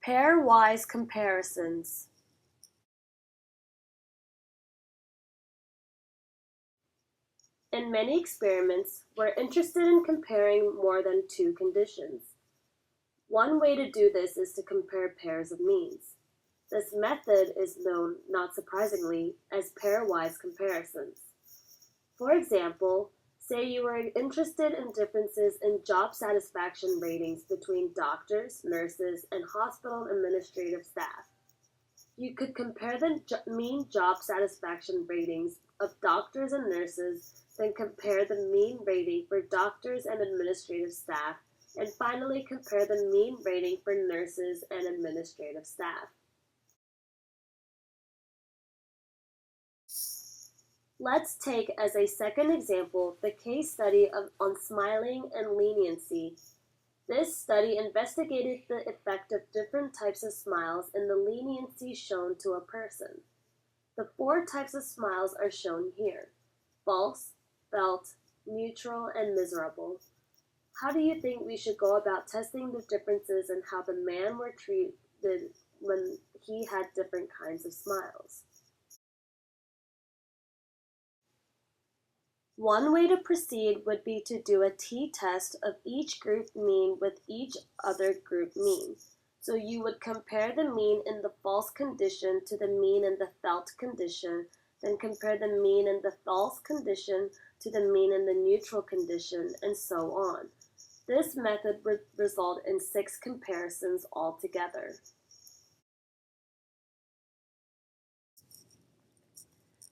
Pairwise comparisons. In many experiments, we're interested in comparing more than two conditions. One way to do this is to compare pairs of means. This method is known, not surprisingly, as pairwise comparisons. For example, say you were interested in differences in job satisfaction ratings between doctors, nurses, and hospital administrative staff. You could compare the mean job satisfaction ratings of doctors and nurses, then compare the mean rating for doctors and administrative staff, and finally compare the mean rating for nurses and administrative staff. Let's take as a second example the case study on smiling and leniency. This study investigated the effect of different types of smiles and the leniency shown to a person. The 4 types of smiles are shown here: false, felt, neutral, and miserable. How do you think we should go about testing the differences in how the man were treated when he had different kinds of smiles? One way to proceed would be to do a t-test of each group mean with each other group mean. So you would compare the mean in the false condition to the mean in the felt condition, then compare the mean in the false condition to the mean in the neutral condition, and so on. This method would result in 6 comparisons altogether.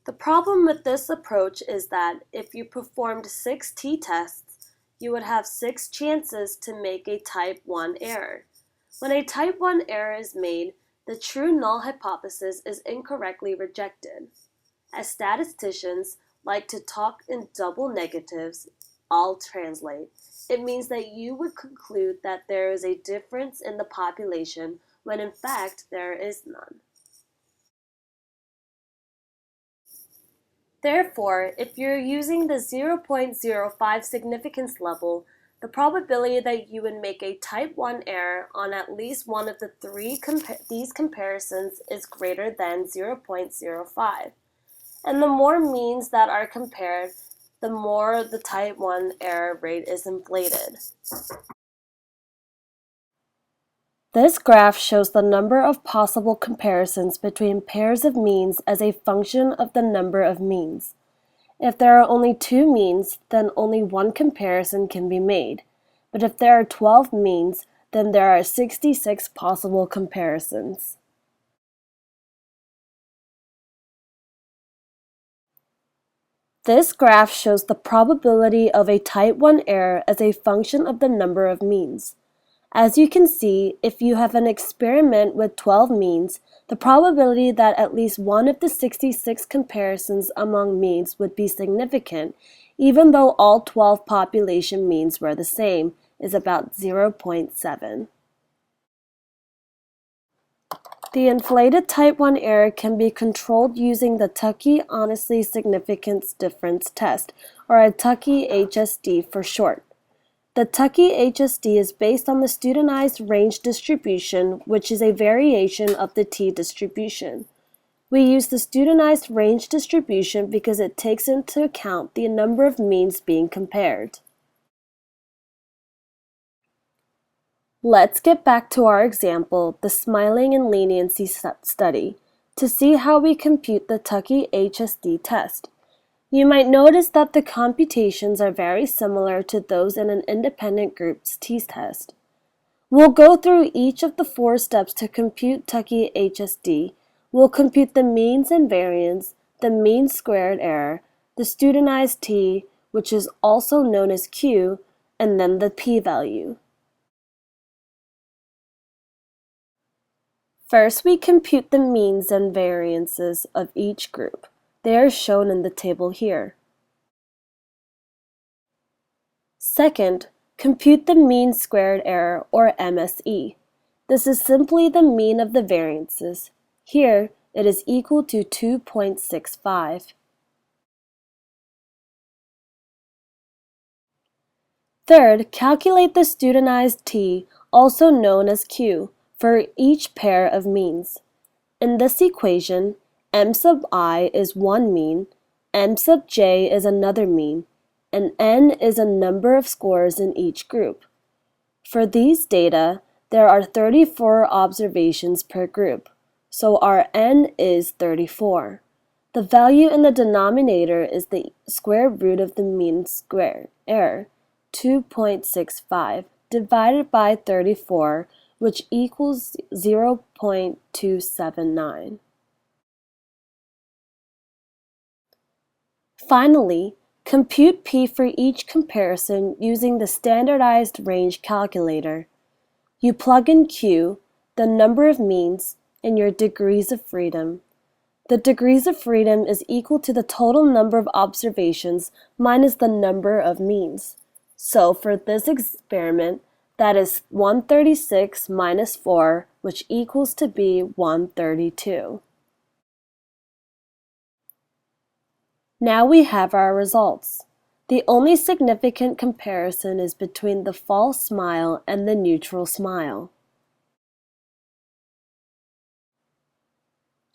The problem with this approach is that if you performed 6 t-tests, you would have 6 chances to make a type 1 error. When a type 1 error is made, the true null hypothesis is incorrectly rejected. As statisticians like to talk in double negatives, I'll translate. It means that you would conclude that there is a difference in the population when in fact there is none. Therefore, if you're using the 0.05 significance level, the probability that you would make a type 1 error on at least one of the 3 these comparisons is greater than 0.05. And the more means that are compared, the more the type 1 error rate is inflated. This graph shows the number of possible comparisons between pairs of means as a function of the number of means. If there are only 2 means, then only 1 comparison can be made. But if there are 12 means, then there are 66 possible comparisons. This graph shows the probability of a type 1 error as a function of the number of means. As you can see, if you have an experiment with 12 means, the probability that at least one of the 66 comparisons among means would be significant, even though all 12 population means were the same, is about 0.7. The inflated type 1 error can be controlled using the Tukey Honestly Significance Difference Test, or a Tukey HSD for short. The Tukey HSD is based on the studentized range distribution, which is a variation of the t-distribution. We use the studentized range distribution because it takes into account the number of means being compared. Let's get back to our example, the Smiling and Leniency Study, to see how we compute the Tukey HSD test. You might notice that the computations are very similar to those in an independent group's t-test. We'll go through each of the 4 steps to compute Tukey HSD. We'll compute the means and variance, the mean squared error, the studentized t, which is also known as q, and then the p-value. First, we compute the means and variances of each group. They are shown in the table here. Second, compute the mean squared error, or MSE. This is simply the mean of the variances. Here, it is equal to 2.65. Third, calculate the studentized t, also known as q, for each pair of means. In this equation, m sub I is one mean, m sub j is another mean, and n is a number of scores in each group. For these data, there are 34 observations per group, so our n is 34. The value in the denominator is the square root of the mean square error, 2.65, divided by 34, which equals 0.279. Finally, compute p for each comparison using the standardized range calculator. You plug in q, the number of means, and your degrees of freedom. The degrees of freedom is equal to the total number of observations minus the number of means. So for this experiment, that is 136 minus 4, which equals to be 132. Now we have our results. The only significant comparison is between the false smile and the neutral smile.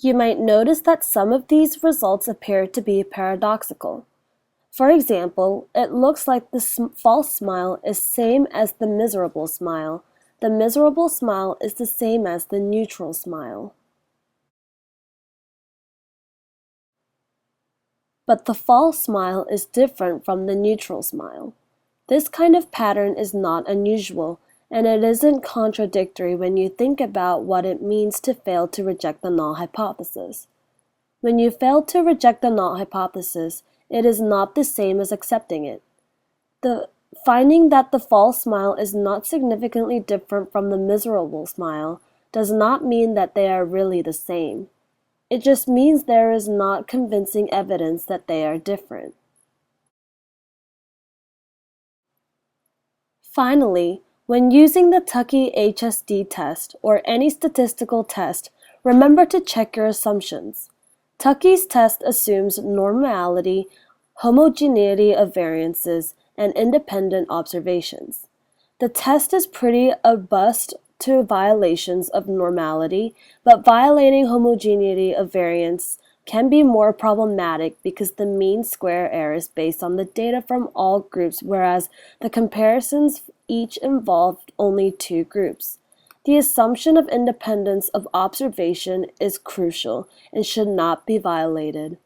You might notice that some of these results appear to be paradoxical. For example, it looks like the false smile is same as the miserable smile. The miserable smile is the same as the neutral smile. But the false smile is different from the neutral smile. This kind of pattern is not unusual, and it isn't contradictory when you think about what it means to fail to reject the null hypothesis. When you fail to reject the null hypothesis, it is not the same as accepting it. The finding that the false smile is not significantly different from the miserable smile does not mean that they are really the same. It just means there is not convincing evidence that they are different. Finally, when using the Tukey HSD test or any statistical test, remember to check your assumptions. Tukey's test assumes normality, homogeneity of variances, and independent observations. The test is pretty robust to violations of normality, but violating homogeneity of variance can be more problematic because the mean square error is based on the data from all groups, whereas the comparisons each involved only two groups. The assumption of independence of observation is crucial and should not be violated.